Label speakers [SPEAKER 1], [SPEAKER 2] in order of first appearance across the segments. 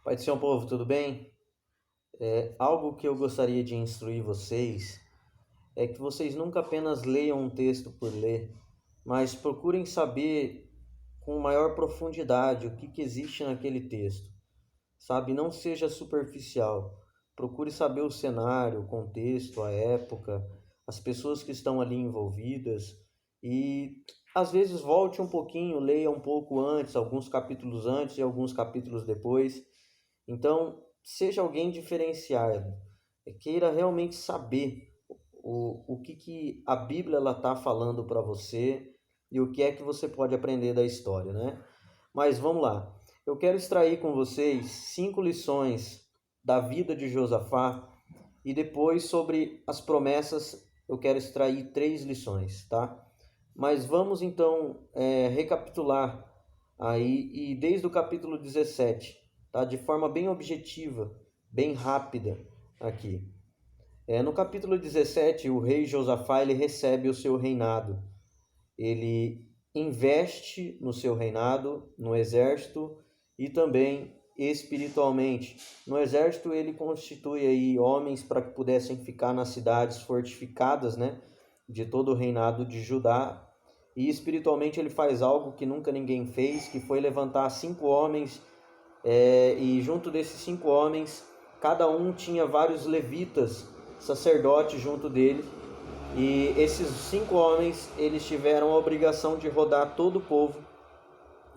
[SPEAKER 1] Pai do Senhor, povo, tudo bem? Algo que eu gostaria de instruir vocês é que vocês nunca apenas leiam um texto por ler, mas procurem saber com maior profundidade o que existe naquele texto, sabe? Não seja superficial. Procure saber o cenário, o contexto, a época, as pessoas que estão ali envolvidas e às vezes volte um pouquinho, leia um pouco antes, alguns capítulos antes e alguns capítulos depois. Então, seja alguém diferenciado, queira realmente saber o que a Bíblia está falando para você e o que é que você pode aprender da história, né? Mas vamos lá. Eu quero extrair com vocês 5 lições da vida de Josafá e depois sobre as promessas eu quero extrair 3 lições, tá? Mas vamos então recapitular aí e desde o capítulo 17, tá? De forma bem objetiva, bem rápida aqui. No capítulo 17, o rei Josafá ele recebe o seu reinado. Ele investe no seu reinado, no exército e também espiritualmente. No exército ele constitui aí homens para que pudessem ficar nas cidades fortificadas, né, de todo o reinado de Judá. E espiritualmente ele faz algo que nunca ninguém fez, que foi levantar 5 homens, e junto desses 5 homens, cada um tinha vários levitas, sacerdotes junto dele, e esses 5 homens, eles tiveram a obrigação de rodar todo o povo,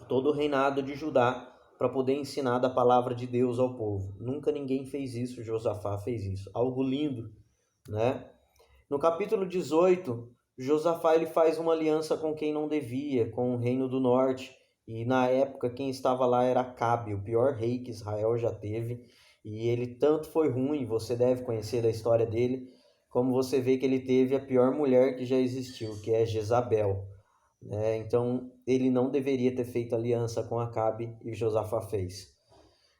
[SPEAKER 1] todo o reinado de Judá, para poder ensinar da palavra de Deus ao povo. Nunca ninguém fez isso, Josafá fez isso. Algo lindo, né? No capítulo 18, Josafá ele faz uma aliança com quem não devia, com o reino do norte. E na época quem estava lá era Acabe, o pior rei que Israel já teve. E ele tanto foi ruim, você deve conhecer da história dele, como você vê que ele teve a pior mulher que já existiu, que é Jezabel. Então ele não deveria ter feito aliança com Acabe e Josafá fez.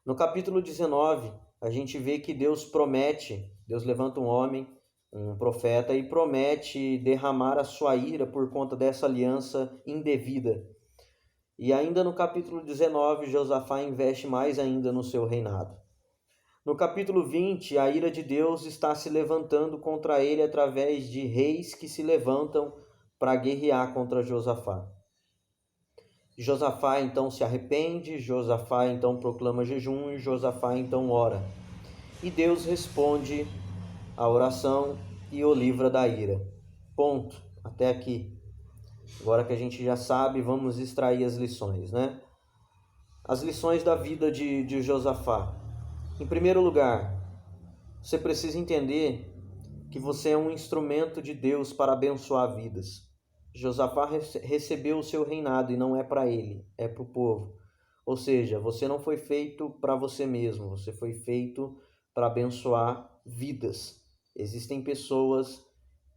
[SPEAKER 1] No capítulo 19, a gente vê que Deus promete, Deus levanta um homem, um profeta, e promete derramar a sua ira por conta dessa aliança indevida. E ainda no capítulo 19, Josafá investe mais ainda no seu reinado. No capítulo 20, a ira de Deus está se levantando contra ele através de reis que se levantam para guerrear contra Josafá. Josafá então se arrepende, Josafá então proclama jejum e Josafá então ora. E Deus responde a oração e o livra da ira. Ponto. Até aqui. Agora que a gente já sabe, vamos extrair as lições, né? As lições da vida de Josafá. Em primeiro lugar, você precisa entender que você é um instrumento de Deus para abençoar vidas. Josafá recebeu o seu reinado e não é para ele, é para o povo. Ou seja, você não foi feito para você mesmo, você foi feito para abençoar vidas. Existem pessoas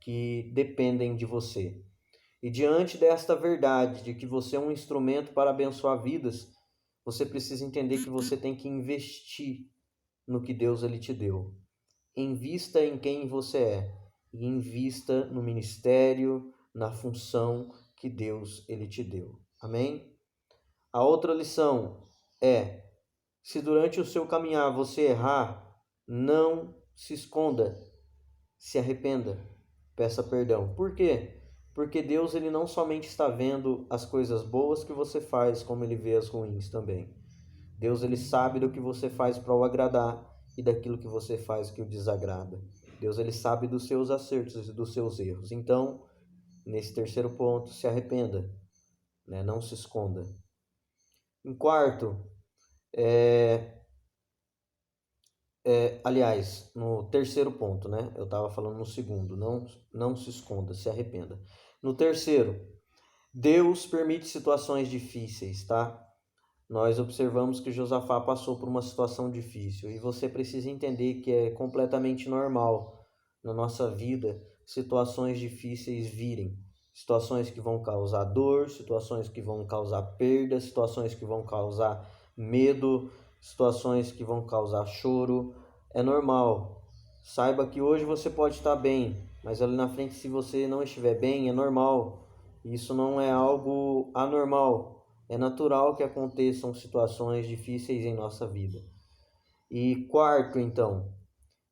[SPEAKER 1] que dependem de você. E diante desta verdade de que você é um instrumento para abençoar vidas, você precisa entender que você tem que investir no que Deus ele te deu. Invista em quem você é e invista no ministério, na função que Deus ele te deu. Amém? A outra lição é: se durante o seu caminhar você errar, não se esconda, se arrependa, peça perdão. Por quê? Porque Deus ele não somente está vendo as coisas boas que você faz, como ele vê as ruins também. Deus ele sabe do que você faz para o agradar e daquilo que você faz que o desagrada. Deus ele sabe dos seus acertos e dos seus erros. Então, nesse terceiro ponto, se arrependa, né? Não se esconda. Em quarto, aliás, no terceiro ponto, né? Eu estava falando no segundo, não se esconda, se arrependa. No terceiro, Deus permite situações difíceis, tá? Nós observamos que Josafá passou por uma situação difícil e você precisa entender que é completamente normal na nossa vida situações difíceis virem. Situações que vão causar dor, situações que vão causar perda, situações que vão causar medo, situações que vão causar choro. É normal. Saiba que hoje você pode estar bem, mas ali na frente, se você não estiver bem, é normal. Isso não é algo anormal. É natural que aconteçam situações difíceis em nossa vida. E quarto, então,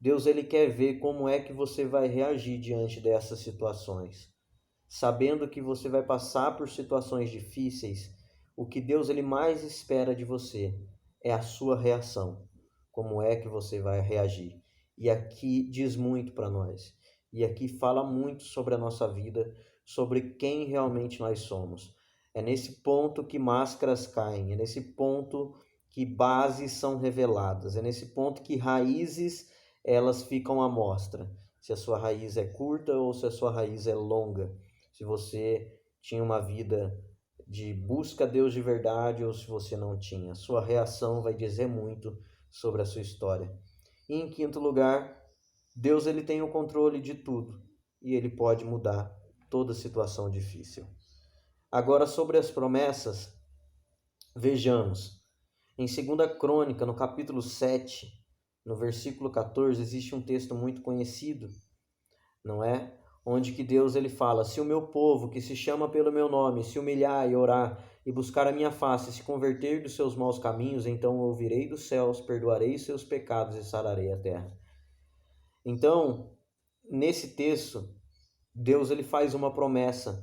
[SPEAKER 1] Deus ele quer ver como é que você vai reagir diante dessas situações. Sabendo que você vai passar por situações difíceis, o que Deus ele mais espera de você é a sua reação. Como é que você vai reagir? E aqui diz muito para nós. E aqui fala muito sobre a nossa vida, sobre quem realmente nós somos. É nesse ponto que máscaras caem, é nesse ponto que bases são reveladas, é nesse ponto que raízes elas ficam à mostra. Se a sua raiz é curta ou se a sua raiz é longa. Se você tinha uma vida de busca a Deus de verdade ou se você não tinha. Sua reação vai dizer muito sobre a sua história. E em quinto lugar, Deus ele tem o controle de tudo e ele pode mudar toda situação difícil. Agora sobre as promessas, vejamos. Em 2 Crônica, no capítulo 7, no versículo 14, existe um texto muito conhecido, não é? Onde que Deus ele fala: se o meu povo, que se chama pelo meu nome, se humilhar e orar e buscar a minha face, se converter dos seus maus caminhos, então ouvirei dos céus, perdoarei seus pecados e sararei a terra. Então, nesse texto, Deus ele faz uma promessa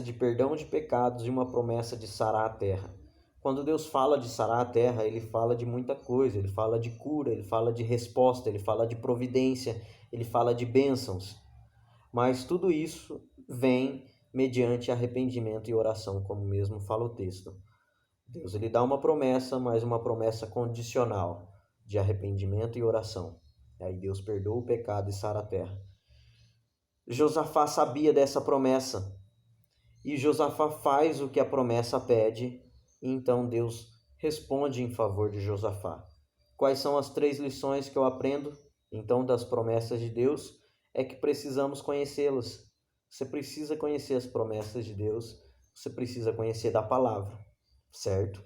[SPEAKER 1] de perdão de pecados e uma promessa de sarar a terra. Quando Deus fala de sarar a terra, ele fala de muita coisa, ele fala de cura, ele fala de resposta, ele fala de providência, ele fala de bênçãos. Mas tudo isso vem mediante arrependimento e oração, como mesmo fala o texto. Deus ele dá uma promessa, mas uma promessa condicional de arrependimento e oração. E aí Deus perdoa o pecado e sara a terra. Josafá sabia dessa promessa e Josafá faz o que a promessa pede, e então Deus responde em favor de Josafá. Quais são as 3 lições que eu aprendo então das promessas de Deus? É que precisamos conhecê-las. Você precisa conhecer as promessas de Deus, você precisa conhecer da palavra, certo?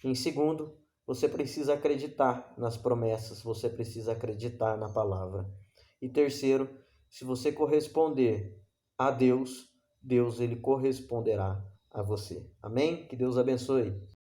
[SPEAKER 1] Em segundo, você precisa acreditar nas promessas, você precisa acreditar na palavra. E terceiro, se você corresponder a Deus, Deus ele corresponderá a você. Amém? Que Deus abençoe.